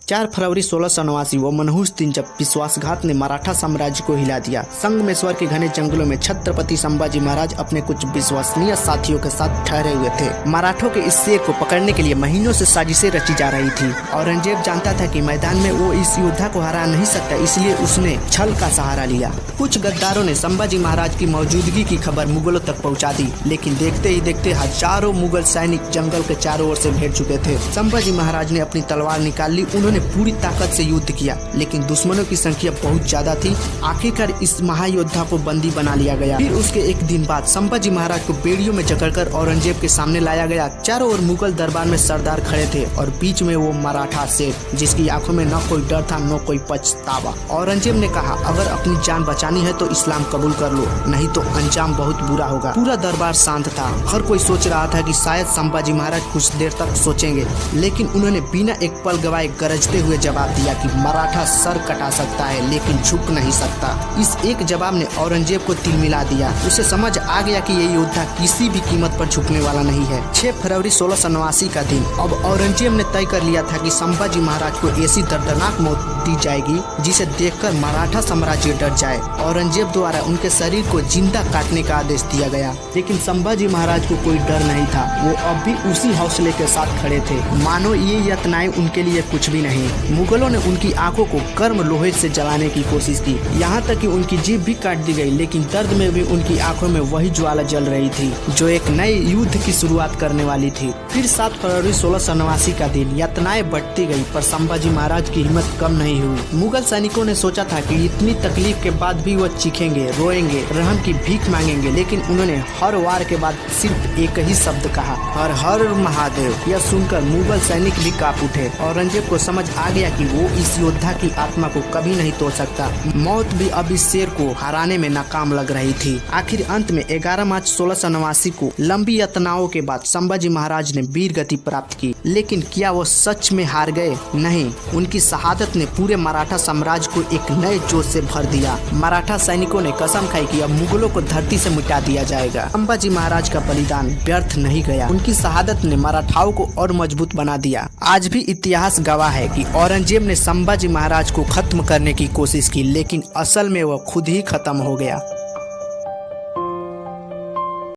4 फरवरी 1689 वो मनहूस दिन जब विश्वासघात ने मराठा साम्राज्य को हिला दिया। संगमेश्वर के घने जंगलों में छत्रपति संभाजी महाराज अपने कुछ विश्वसनीय साथियों के साथ ठहरे हुए थे। मराठों के इस शेर को पकड़ने के लिए महीनों से साजिशें रची जा रही थी। औरंगजेब जानता था कि मैदान में वो इस योद्धा को हरा नहीं सकता, इसलिए उसने छल का सहारा लिया। कुछ गद्दारों ने संभाजी महाराज की मौजूदगी की खबर मुगलों तक पहुँचा दी, लेकिन देखते ही देखते हजारों मुगल सैनिक जंगल के चारों ओर से घेर चुके थे। संभाजी महाराज ने अपनी तलवार निकाल ली। उन्होंने पूरी ताकत से युद्ध किया, लेकिन दुश्मनों की संख्या बहुत ज्यादा थी। आखिरकार इस महायोद्धा को बंदी बना लिया गया। फिर उसके एक दिन बाद संभाजी महाराज को बेड़ियों में जकड़कर औरंगजेब के सामने लाया गया। चारों ओर मुगल दरबार में सरदार खड़े थे और बीच में वो मराठा शेर, जिसकी आंखों में न कोई डर था न कोई पछतावा। औरंगजेब ने कहा, अगर अपनी जान बचानी है तो इस्लाम कबूल कर लो, नहीं तो अंजाम बहुत बुरा होगा। पूरा दरबार शांत था। हर कोई सोच रहा था कि शायद संभाजी महाराज कुछ देर तक सोचेंगे, लेकिन उन्होंने बिना एक पल गवाए गरजते हुए जवाब दिया कि मराठा सर कटा सकता है लेकिन झुक नहीं सकता। इस एक जवाब ने औरंगजेब को तिल मिला दिया। उसे समझ आ गया कि ये योद्धा किसी भी कीमत पर झुकने वाला नहीं है। 6 फरवरी 1689 का दिन। अब औरंगजेब ने तय कर लिया था कि संभाजी महाराज को ऐसी दर्दनाक मौत दी जाएगी जिसे देखकर मराठा साम्राज्य डर जाए। औरंगजेब द्वारा उनके शरीर को जिंदा काटने का आदेश दिया गया, लेकिन संभाजी महाराज को कोई डर नहीं था। वो अब भी उसी हौसले के साथ खड़े थे, मानो ये यातनाएं उनके लिए कुछ भी नहीं। मुगलों ने उनकी आंखों को गर्म लोहे से जलाने की कोशिश की, यहाँ तक कि उनकी जीभ भी काट दी गई, लेकिन दर्द में भी उनकी आंखों में वही ज्वाला जल रही थी जो एक नए युद्ध की शुरुआत करने वाली थी। फिर 7 फरवरी 1689 का दिन। यातनाएं बढ़ती गई, पर संभाजी महाराज की हिम्मत कम नहीं हुई। मुगल सैनिकों ने सोचा था कि इतनी तकलीफ के बाद भी वो चीखेंगे, रोएंगे, रहम की भीख मांगेंगे, लेकिन उन्होंने हर वार के बाद सिर्फ एक ही शब्द कहा, हर हर महादेव। यह सुनकर मुगल सैनिक भी कांप उठे। औरंगजेब को समझ आ गया कि वो इस योद्धा की आत्मा को कभी नहीं तोड़ सकता। मौत भी अब इस शेर को हराने में नाकाम लग रही थी। आखिर अंत में 11 मार्च 1689 को लंबी यातनाओं के बाद संभाजी महाराज ने वीर गति प्राप्त की। लेकिन क्या वो सच में हार गए? नहीं, उनकी शहादत ने पूरे मराठा साम्राज्य को एक नए जोश से भर दिया। मराठा सैनिकों ने कसम खाई कि अब मुगलों को धरती से मिटा दिया जाएगा। संभाजी महाराज का बलिदान व्यर्थ नहीं गया। उनकी शहादत ने मराठाओं को और मजबूत बना दिया। आज भी इतिहास गवाह है कि औरंगजेब ने संभाजी महाराज को खत्म करने की कोशिश की, लेकिन असल में वह खुद ही खत्म हो गया।